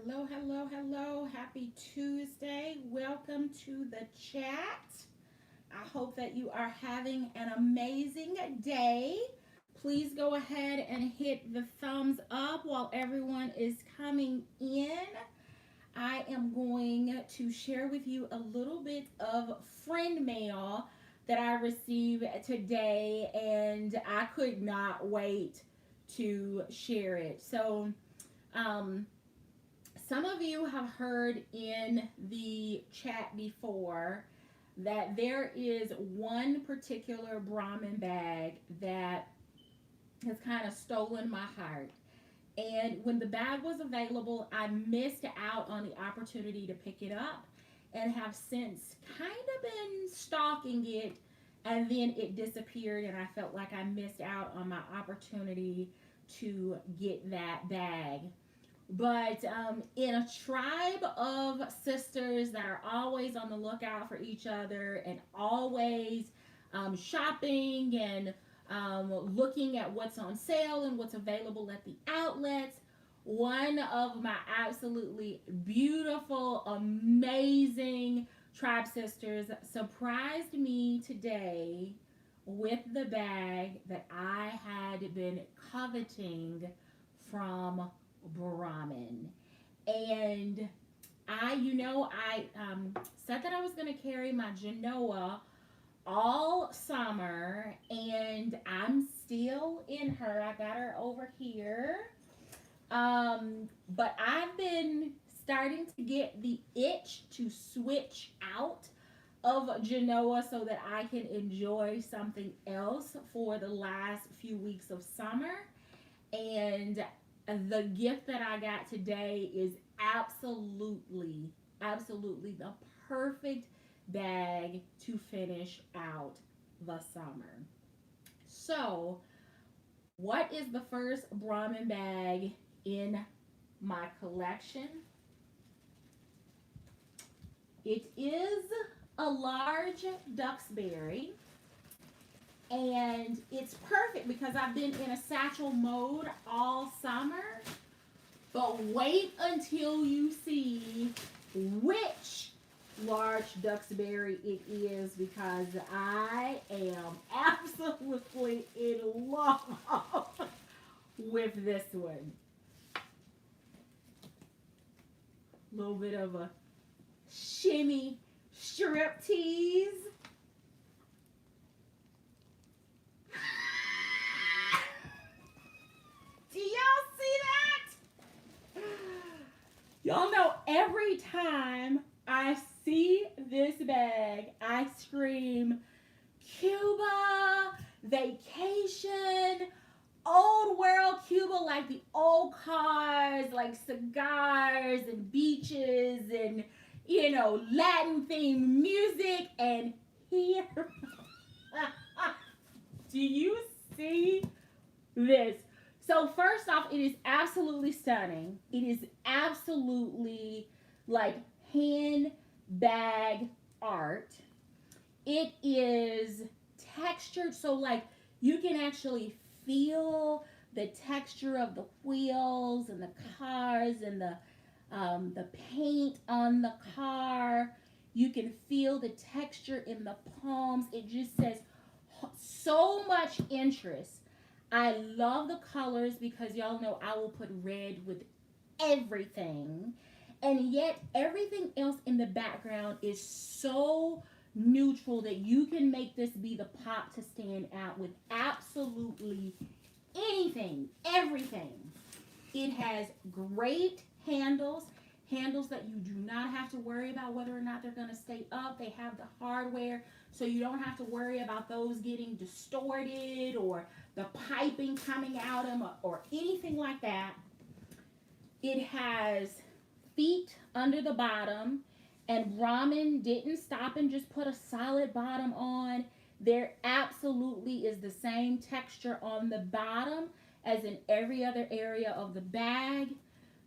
Hello, hello, hello. Happy Tuesday. Welcome to the chat. I hope that you are having an amazing day. Please go ahead and hit the thumbs up while everyone is coming in. I am going to share with you a little bit of friend mail that I received today, and I could not wait to share it. Um, some of you have heard in the chat before that there is one particular Brahmin bag that has kind of stolen my heart. And when the bag was available, I missed out on the opportunity to pick it up and have since kind of been stalking it. And then it disappeared, and I felt like I missed out on my opportunity to get that bag. But in a tribe of sisters that are always on the lookout for each other and always shopping and looking at what's on sale and what's available at the outlets, one of my absolutely beautiful, amazing tribe sisters surprised me today with the bag that I had been coveting from Brahmin. And I said that I was going to carry my Genoa all summer, and I'm still in her. I got her over here. But I've been starting to get the itch to switch out of Genoa so that I can enjoy something else for the last few weeks of summer. And the gift that I got today is absolutely the perfect bag to finish out the summer. So, what is the first Brahmin bag in my collection? It is a large Duxbury, and it's perfect because I've been in a satchel mode all summer. But wait until you see which large Duxbury it is, because I am absolutely in love with this one. A little bit of a shimmy strip tease. Do y'all see that? Y'all know every time I see this bag, I scream Cuba, vacation, old world Cuba, like the old cars, like cigars and beaches and, Latin themed music. And here, do you see this? So first off, it is absolutely stunning. It is absolutely like handbag art. It is textured, so like you can actually feel the texture of the wheels and the cars and the paint on the car. You can feel the texture in the palms. It just says so much interest. I love the colors because y'all know I will put red with everything. And yet everything else in the background is so neutral that you can make this be the pop to stand out with absolutely anything, everything. It has great handles that you do not have to worry about whether or not they're going to stay up. They have the hardware, so you don't have to worry about those getting distorted or the piping coming out of them or anything like that. It has feet under the bottom, and Brahmin didn't stop and just put a solid bottom on. There absolutely is the same texture on the bottom as in every other area of the bag.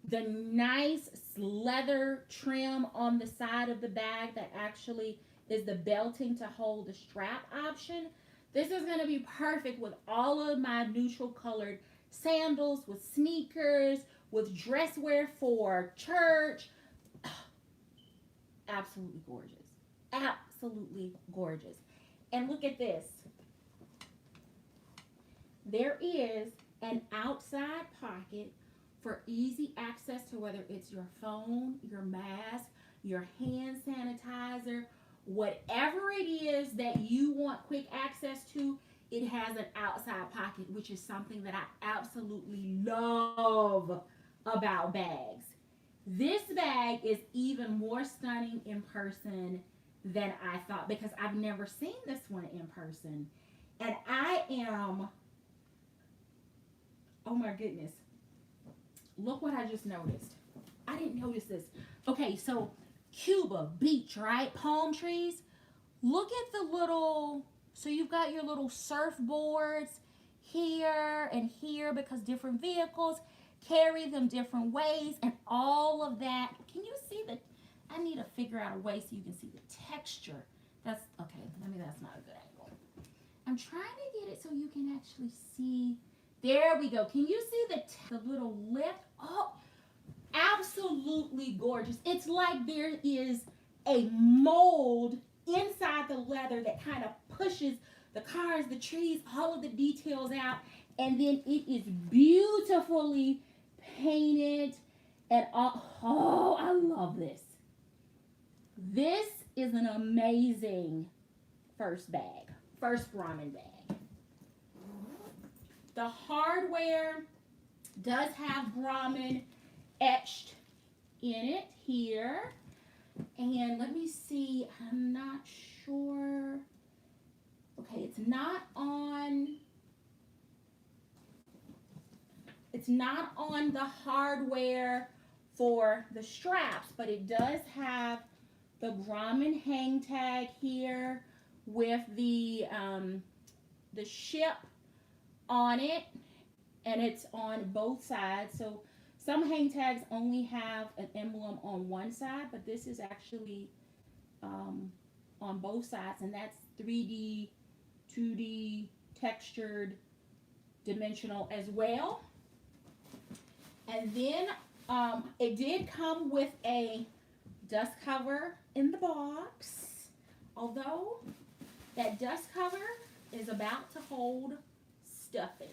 The nice leather trim on the side of the bag that actually is the belting to hold the strap option. This is going to be perfect with all of my neutral colored sandals, with sneakers, with dress wear for church. Absolutely gorgeous. Absolutely gorgeous. And look at this. There is an outside pocket for easy access to whether it's your phone, your mask, your hand sanitizer, whatever it is that you want quick access to, it has an outside pocket, which is something that I absolutely love about bags. This bag is even more stunning in person than I thought because I've never seen this one in person. And I am, oh my goodness, look what I just noticed. I didn't notice this. Okay, so Cuba, beach, right? Palm trees. Look at the little, so you've got your little surfboards here and here because different vehicles carry them different ways and all of that. Can you see the, I need to figure out a way so you can see the texture. That's, okay, maybe that's not a good angle. I'm trying to get it so you can actually see. There we go. Can you see the little lift? Oh, absolutely gorgeous. It's like there is a mold inside the leather that kind of pushes the cars, the trees, all of the details out. And then it is beautifully painted. And oh, I love this. This is an amazing first Brahmin bag. The hardware does have Brahmin etched in it here. And let me see, I'm not sure. Okay, it's not on the hardware for the straps, but it does have the Brahmin hang tag here with the ship on it, and it's on both sides. So some hang tags only have an emblem on one side, but this is actually on both sides, and that's 3D, 2D, textured, dimensional as well. And then it did come with a dust cover in the box, although that dust cover is about to hold stuffing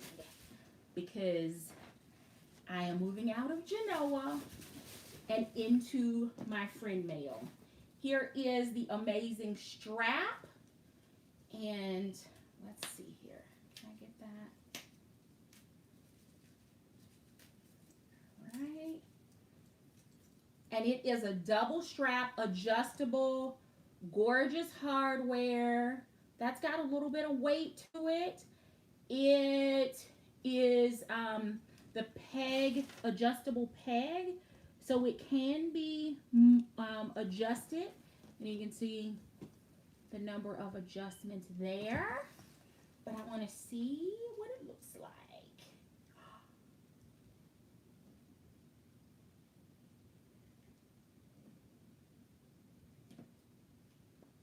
because I am moving out of Genoa and into my friend mail. Here is the amazing strap, and let's see here. Can I get that? All right. And it is a double strap, adjustable, gorgeous hardware. That's got a little bit of weight to it. It is the peg, adjustable peg, so it can be adjusted, and you can see the number of adjustments there. But I want to see what it looks like.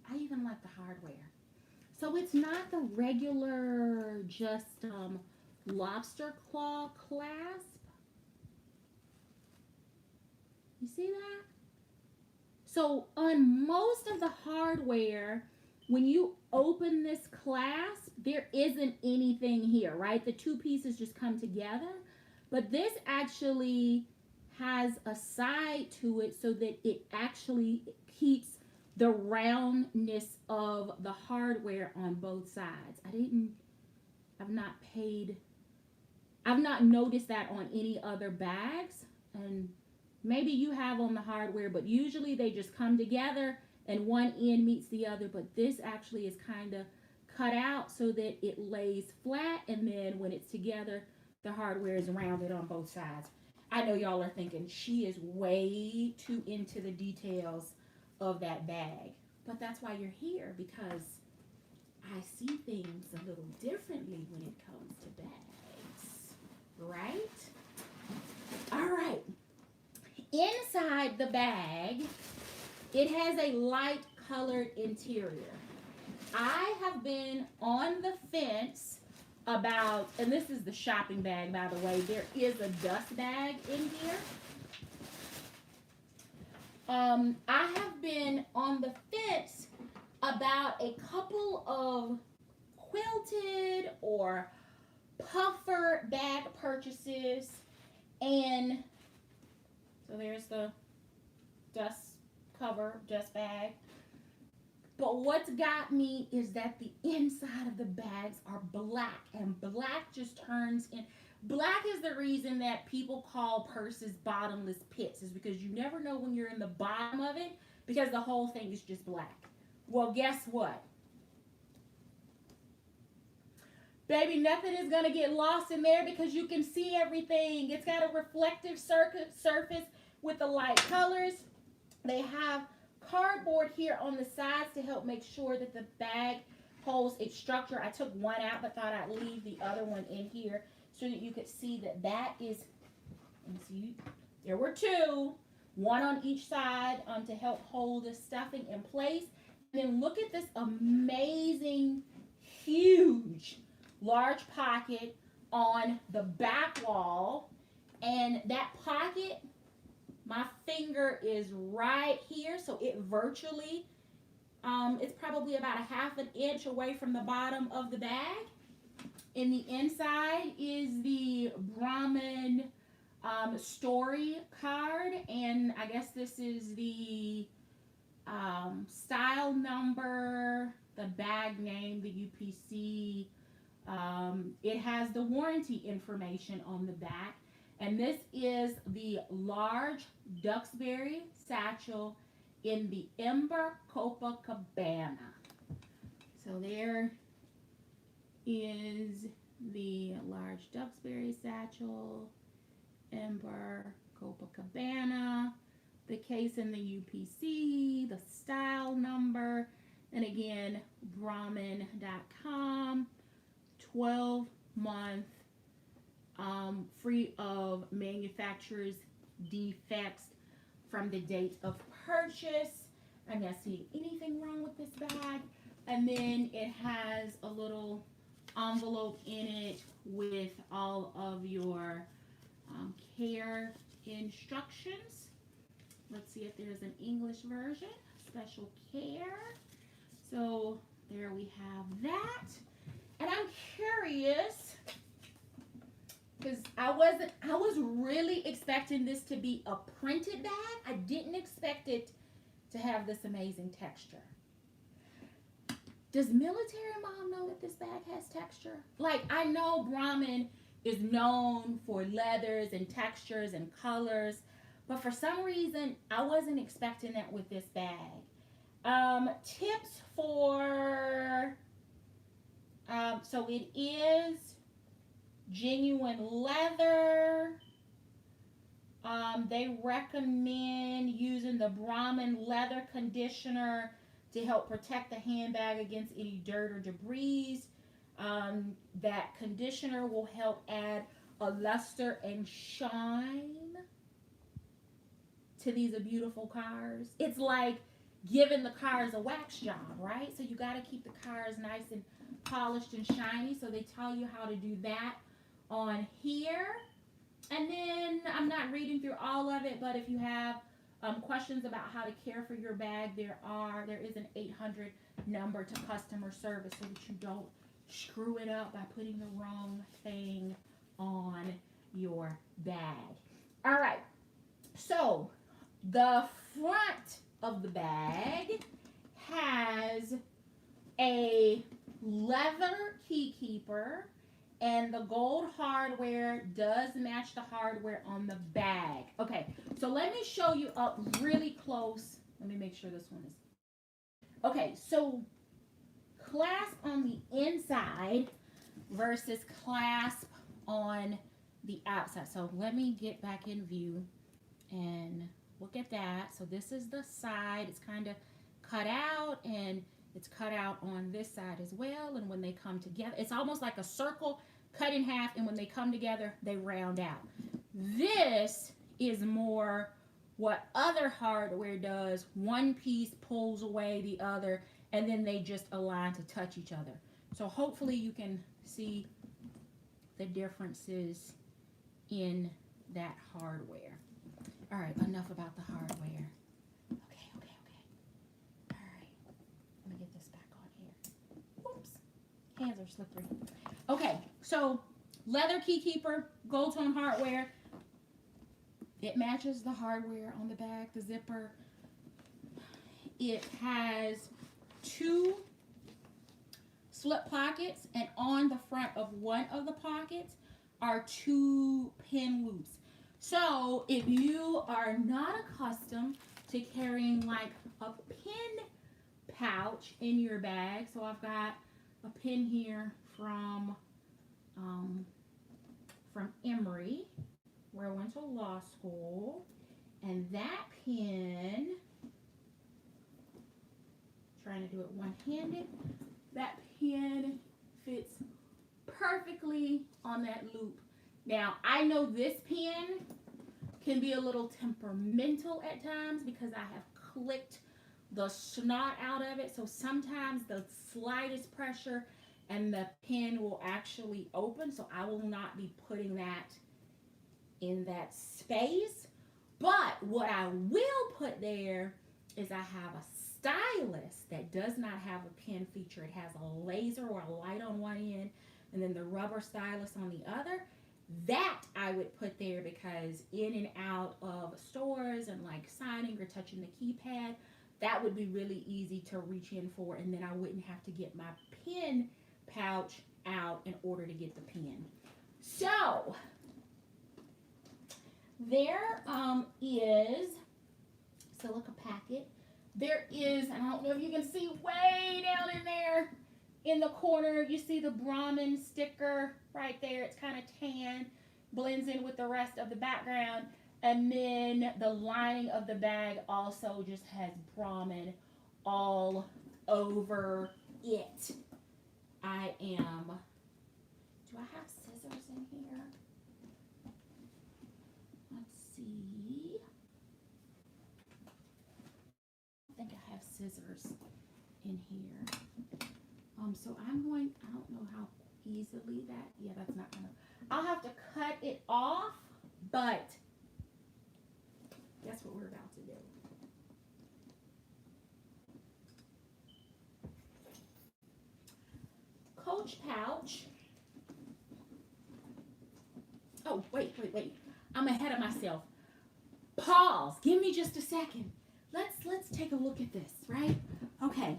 I even like the hardware. So it's not the regular just lobster claw clasp. You see that? So on most of the hardware, when you open this clasp, there isn't anything here, right? The two pieces just come together. But this actually has a side to it so that it actually keeps the roundness of the hardware on both sides. I've not noticed that on any other bags, and maybe you have on the hardware, but usually they just come together and one end meets the other, but this actually is kind of cut out so that it lays flat, and then when it's together, the hardware is rounded on both sides. I know y'all are thinking she is way too into the details of that bag, but that's why you're here, because I see things a little differently when it comes to bags, right? All right. Inside the bag, it has a light colored interior. I have been on the fence about, and this is the shopping bag, by the way. There is a dust bag in here. I have been on the fence about a couple of quilted or puffer bag purchases, and so there's the dust cover, dust bag. But what's got me is that the inside of the bags are black, and black just turns in. Black is the reason that people call purses bottomless pits, is because you never know when you're in the bottom of it because the whole thing is just black. Well, guess what? Baby, nothing is going to get lost in there because you can see everything. It's got a reflective surface with the light colors. They have cardboard here on the sides to help make sure that the bag holds its structure. I took one out but thought I'd leave the other one in here so that you could see that that is, and see, there were two, one on each side to help hold the stuffing in place. And then look at this amazing, huge, large pocket on the back wall. And that pocket, my finger is right here, so it virtually, it's probably about a half an inch away from the bottom of the bag. In the inside is the Brahmin story card, and I guess this is the style number, the bag name, the UPC. It has the warranty information on the back. And this is the large Duxbury satchel in the Ember Copa Cabana. So there is the large Duxbury satchel, Ember Copa Cabana, the case in the UPC, the style number, and again, Brahmin.com, 12-month, free of manufacturer's defects from the date of purchase. I'm not seeing anything wrong with this bag. And then it has a little envelope in it with all of your care instructions. Let's see if there's an English version. Special care. So there we have that. And I'm curious, because I was really expecting this to be a printed bag. I didn't expect it to have this amazing texture. Does military mom know that this bag has texture? Like, I know Brahmin is known for leathers and textures and colors, but for some reason, I wasn't expecting that with this bag. Tips for, so it is genuine leather. They recommend using the Brahmin leather conditioner to help protect the handbag against any dirt or debris. That conditioner will help add a luster and shine to these beautiful cars. It's like giving the cars a wax job, right? So you got to keep the cars nice and polished and shiny. So they tell you how to do that on here. And then I'm not reading through all of it, but if you have questions about how to care for your bag, there is an 800 number to customer service so that you don't screw it up by putting the wrong thing on your bag. All right, so the front of the bag has a leather key keeper, and the gold hardware does match the hardware on the bag. Okay, so let me show you up really close. Let me make sure this one is. Okay, so clasp on the inside versus clasp on the outside. So let me get back in view and look at that. So this is the side. It's kind of cut out, and it's cut out on this side as well. And when they come together, it's almost like a circle cut in half, and when they come together, they round out. This is more what other hardware does. One piece pulls away the other, and then they just align to touch each other. So hopefully you can see the differences in that hardware. All right, enough about the hardware. Okay. All right, let me get this back on here. Whoops, hands are slippery. Okay, so leather key keeper, gold tone hardware. It matches the hardware on the back, the zipper. It has 2 slip pockets, and on the front of one of the pockets are 2 pin loops. So if you are not accustomed to carrying like a pin pouch in your bag, so I've got a pin here from Emory, where I went to law school, and that pin, trying to do it one-handed, that pin fits perfectly on that loop. Now, I know this pin can be a little temperamental at times because I have clicked the snot out of it, so sometimes the slightest pressure and the pin will actually open, so I will not be putting that in that space. But what I will put there is I have a stylus that does not have a pin feature. It has a laser or a light on one end and then the rubber stylus on the other. That I would put there because in and out of stores and like signing or touching the keypad, that would be really easy to reach in for, and then I wouldn't have to get my pin pouch out in order to get the pin. So there is silica packet. There is, and I don't know if you can see way down in there in the corner, you see the Brahmin sticker right there. It's kind of tan, blends in with the rest of the background. And then the lining of the bag also just has Brahmin all over it. Do I have scissors in here? Let's see. I think I have scissors in here. So I don't know how easily that's not gonna, I'll have to cut it off, but that's what we're about to do. Coach pouch. Oh, wait. I'm ahead of myself. Pause. Give me just a second. Let's take a look at this, right? Okay.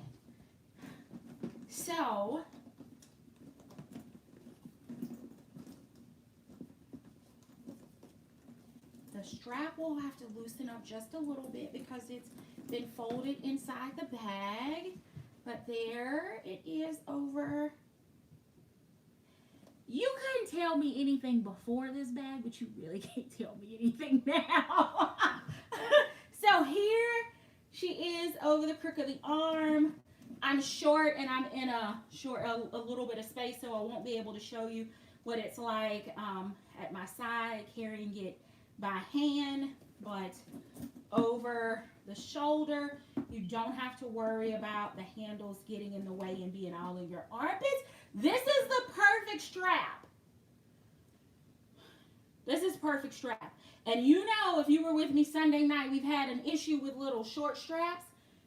So the strap will have to loosen up just a little bit because it's been folded inside the bag. But there it is over. You couldn't tell me anything before this bag, but you really can't tell me anything now. So here she is over the crook of the arm. I'm short and I'm in a little bit of space, so I won't be able to show you what it's like at my side carrying it by hand, but over the shoulder, you don't have to worry about the handles getting in the way and being all in your armpits. This is the perfect strap. This is perfect strap. And you know, if you were with me Sunday night, we've had an issue with little short straps.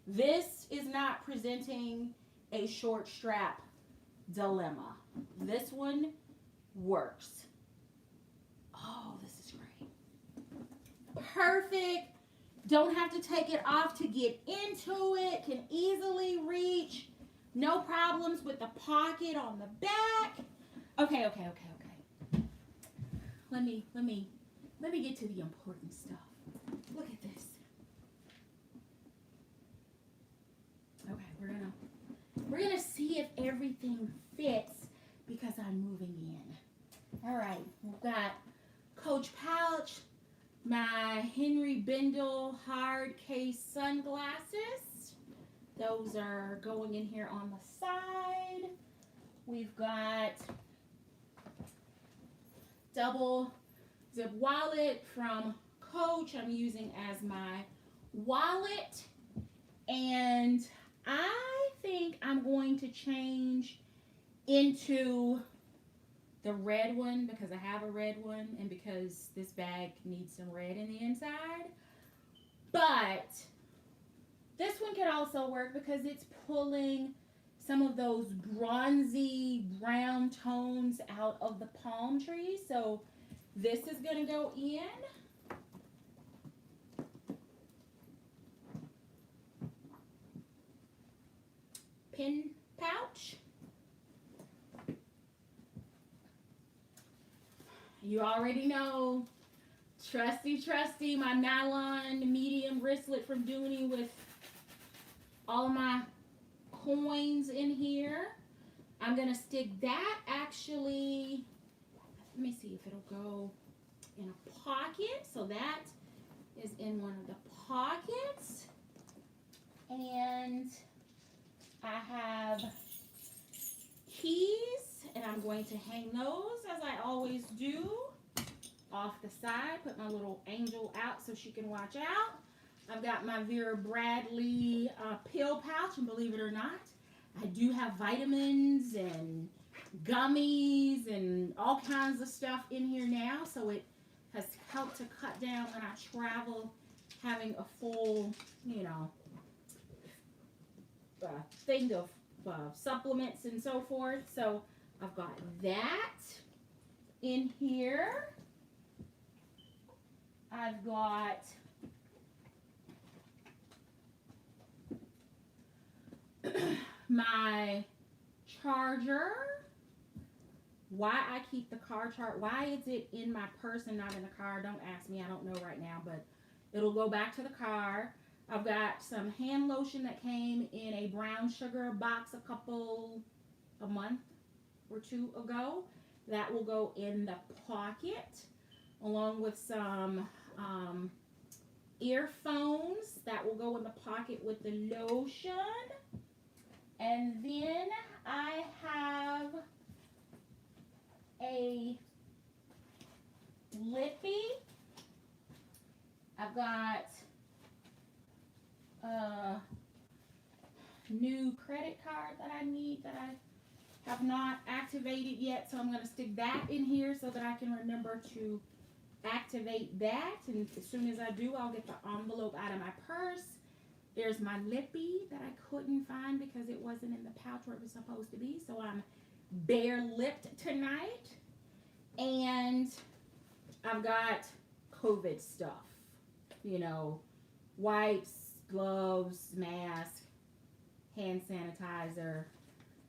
This is not presenting a short strap dilemma. This one works. Oh, this is great. Perfect. Don't have to take it off to get into it. Can easily reach. No problems with the pocket on the back. Okay. Let me get to the important stuff. Look at this. Okay, we're gonna see if everything fits because I'm moving in. All right, we've got Coach pouch, my Henry Bendel hard case sunglasses. Those are going in here on the side. We've got double zip wallet from Coach I'm using as my wallet. And I think I'm going to change into the red one because I have a red one and because this bag needs some red in the inside. But this one could also work because it's pulling some of those bronzy brown tones out of the palm tree. So this is going to go in. Pin pouch. You already know, trusty, my nylon medium wristlet from Dooney with all of my coins in here. I'm going to stick that actually, let me see if it'll go in a pocket. So that is in one of the pockets. And I have keys, and I'm going to hang those as I always do off the side. Put my little angel out so she can watch out. I've got my Vera Bradley pill pouch, and believe it or not, I do have vitamins and gummies and all kinds of stuff in here now, so it has helped to cut down when I travel, having a full, thing of supplements and so forth. So I've got that in here. I've got my charger. Why I keep the car chart, why is it in my purse and not in the car? Don't ask me, I don't know right now, but it'll go back to the car. I've got some hand lotion that came in a brown sugar box a month or two ago. That will go in the pocket, along with some earphones that will go in the pocket with the lotion. And then I have a lippy. I've got a new credit card that I need that I have not activated yet, so I'm going to stick that in here so that I can remember to activate that. And as soon as I do, I'll get the envelope out of my purse. There's my lippy that I couldn't find because it wasn't in the pouch where it was supposed to be, so I'm bare-lipped tonight. And I've got COVID stuff, wipes, gloves, mask, hand sanitizer.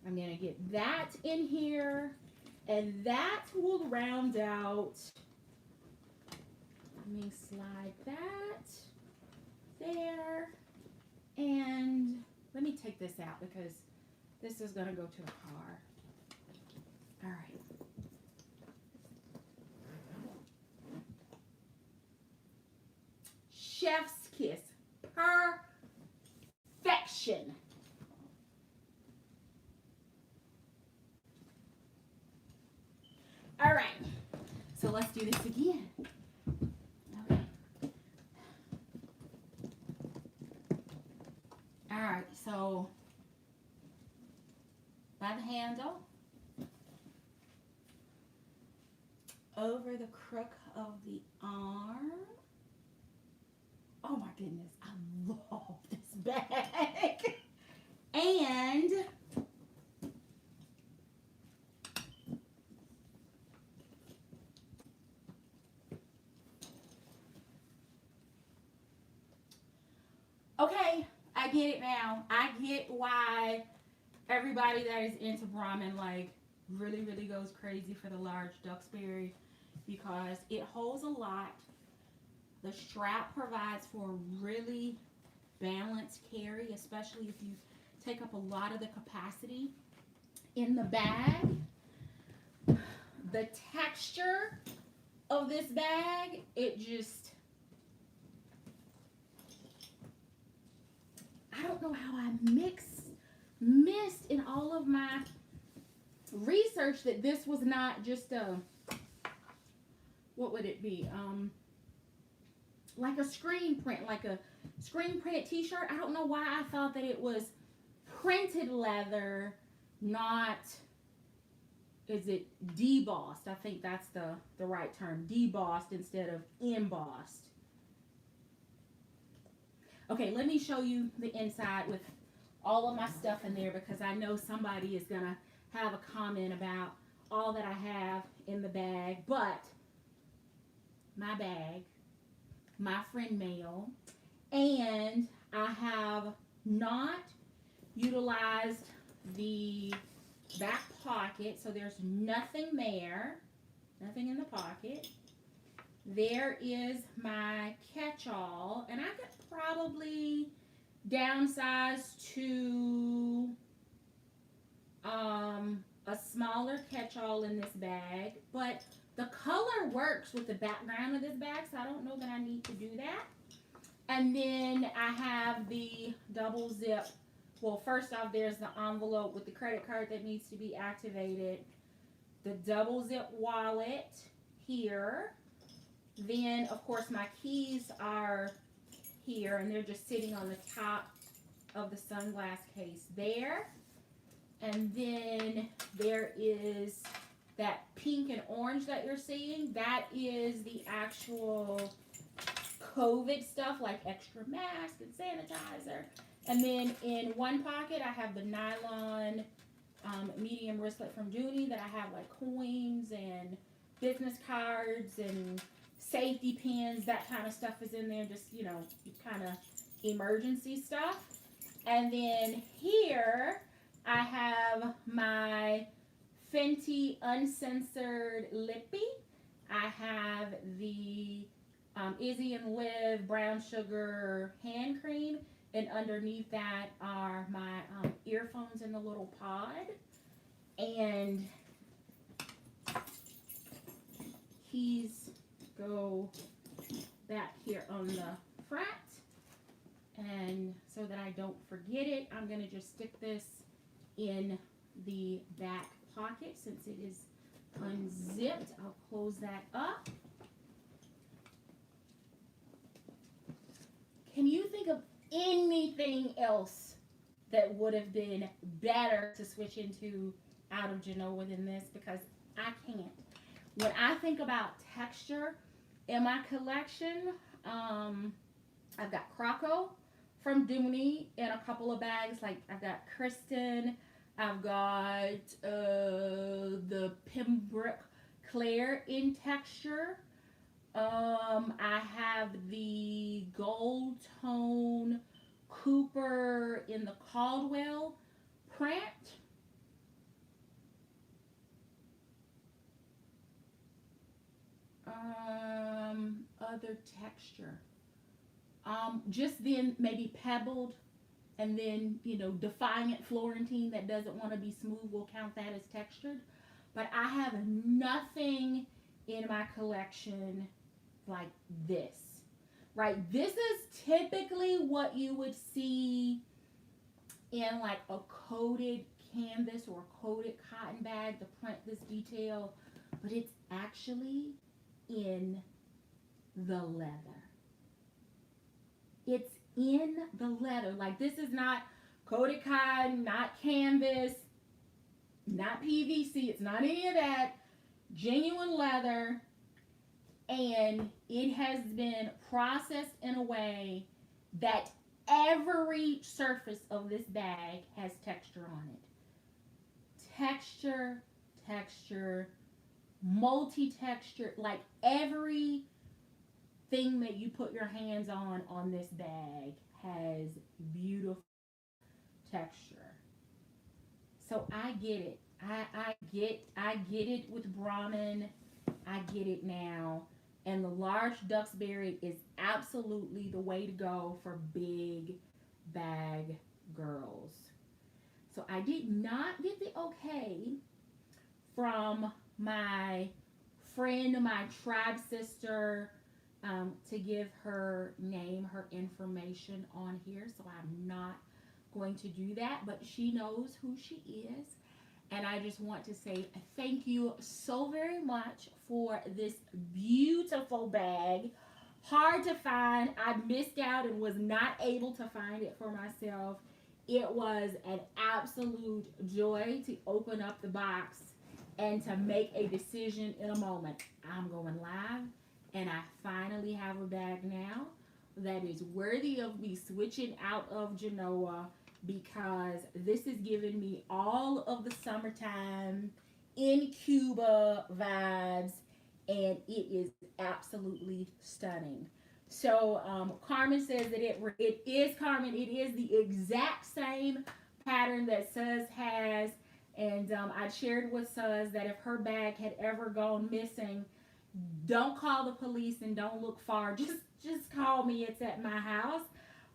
I'm going to get that in here, and that will round out. Let me slide that there, and let me take this out because this is going to go to the car. All right. Chef's kiss. Perfection. All right. So let's do this again. Okay. All right. So by the handle, over the crook of the arm. Oh my goodness, I love this bag. And okay, I get it now. I get why everybody that is into Brahmin really goes crazy for the large Duxbury, because it holds a lot. The strap provides for really balanced carry, especially if you take up a lot of the capacity in the bag. The texture of this bag, it just, I don't know how I missed in all of my research that this was not just a, what would it be? Like a screen print, like a screen print t-shirt. I don't know why I thought that it was printed leather, not is it debossed? I think that's the right term. Debossed instead of embossed. Okay, let me show you the inside with all of my stuff in there, because I know somebody is going to have a comment about all that I have in the bag. But my bag, my friend mail, and I have not utilized the back pocket, so there's nothing there, nothing in the pocket. There is my catch-all, and I could probably downsize to a smaller catch-all in this bag, but the color works with the background of this bag, so I don't know that I need to do that. And then I have the double zip. Well, first off, there's the envelope with the credit card that needs to be activated, the double zip wallet here. Then, of course, my keys are here, and they're just sitting on the top of the sunglass case there. And then there is that pink and orange that you're seeing. That is the actual COVID stuff, like extra mask and sanitizer. And then in one pocket, I have the nylon medium wristlet from Dooney that I have like coins and business cards and safety pins. That kind of stuff is in there, just, you know, kind of emergency stuff. And then here I have my Fenty Uncensored Lippy. I have the Izzy and Liv brown sugar hand cream, and underneath that are my earphones in the little pod, and keys go back here on the front. And so that I don't forget it, I'm going to just stick this in the back pocket since it is unzipped. I'll close that up. Can you think of anything else that would have been better to switch into out of Genoa than this? Because I can't. When I think about texture in my collection, I've got Croco from Dooney in a couple of bags. Like I've got Kristen, I've got the Pembroke Claire in texture. I have the Gold Tone Cooper in the Caldwell print. Other texture. Just then maybe pebbled, and then, you know, Defiant Florentine that doesn't want to be smooth, we'll count that as textured. But I have nothing in my collection like this, right? This is typically what you would see in like a coated canvas or a coated cotton bag to print this detail, but it's actually in the leather. It's in the leather. Like, this is not coated cotton, not canvas, not PVC. It's not any of that. Genuine leather. And it has been processed in a way that every surface of this bag has texture on it. Texture, texture, multi-texture. Like, every thing that you put your hands on this bag has beautiful texture. So I get it. I get it with Brahmin. I get it now. And the large Duxbury is absolutely the way to go for big bag girls. So I did not get the okay from my friend, my tribe sister, to give her name, her information on here. So I'm not going to do that, but she knows who she is. And I just want to say thank you so very much for this beautiful bag. Hard to find. I missed out and was not able to find it for myself. It was an absolute joy to open up the box and to make a decision in a moment. I'm going live, and I finally have a bag now that is worthy of me switching out of Genoa, because this is giving me all of the summertime in Cuba vibes, and it is absolutely stunning. So Carmen says that it is, Carmen. It is the exact same pattern that Suz has, and I shared with Suz that if her bag had ever gone missing, don't call the police and don't look far. Just call me. It's at my house.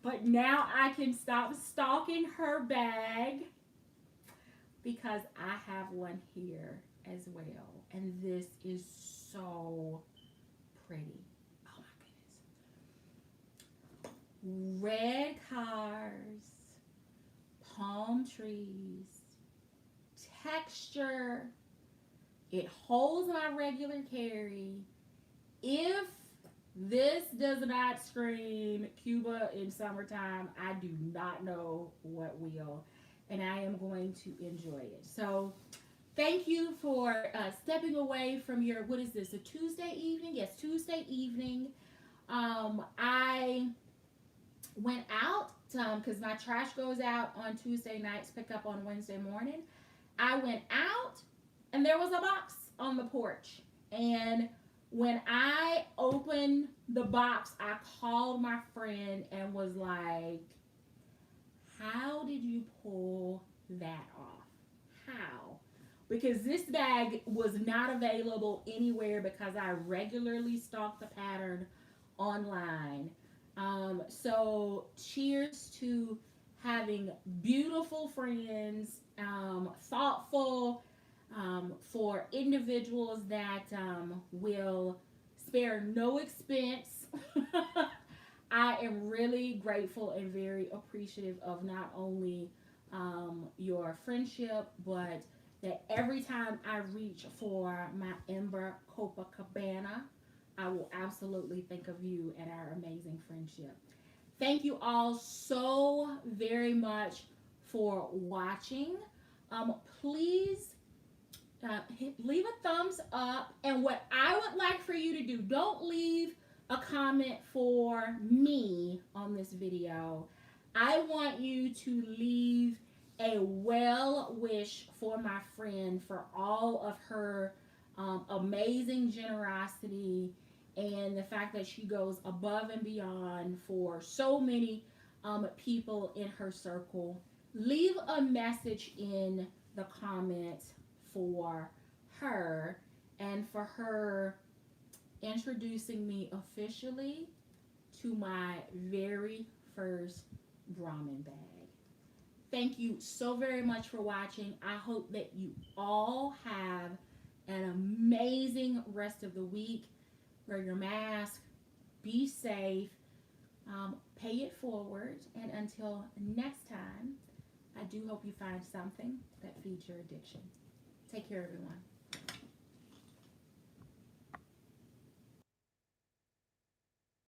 But now I can stop stalking her bag because I have one here as well. And this is so pretty. Oh my goodness. Red cars, palm trees, texture. It holds my regular carry. If this does not scream Cuba in summertime, I do not know what will. And I am going to enjoy it. So thank you for stepping away from your, what is this, a Tuesday evening? Yes, Tuesday evening. I went out because my trash goes out on Tuesday nights, pick up on Wednesday morning. I went out and there was a box on the porch. And when I opened the box, I called my friend and was like, how did you pull that off? How? Because this bag was not available anywhere because I regularly stalk the pattern online. So cheers to having beautiful friends, thoughtful, for individuals that will spare no expense. I am really grateful and very appreciative of not only your friendship, but that every time I reach for my Ember Copa Cabana, I will absolutely think of you and our amazing friendship. Thank you all so very much for watching. Please leave a thumbs up. And what I would like for you to do, don't leave a comment for me on this video. I want you to leave a well wish for my friend for all of her amazing generosity and the fact that she goes above and beyond for so many people in her circle. Leave a message in the comments for her and for her introducing me officially to my very first Brahmin bag. Thank you so very much for watching. I hope that you all have an amazing rest of the week. Wear your mask, be safe, pay it forward, and until next time, I do hope you find something that feeds your addiction. Take care, everyone.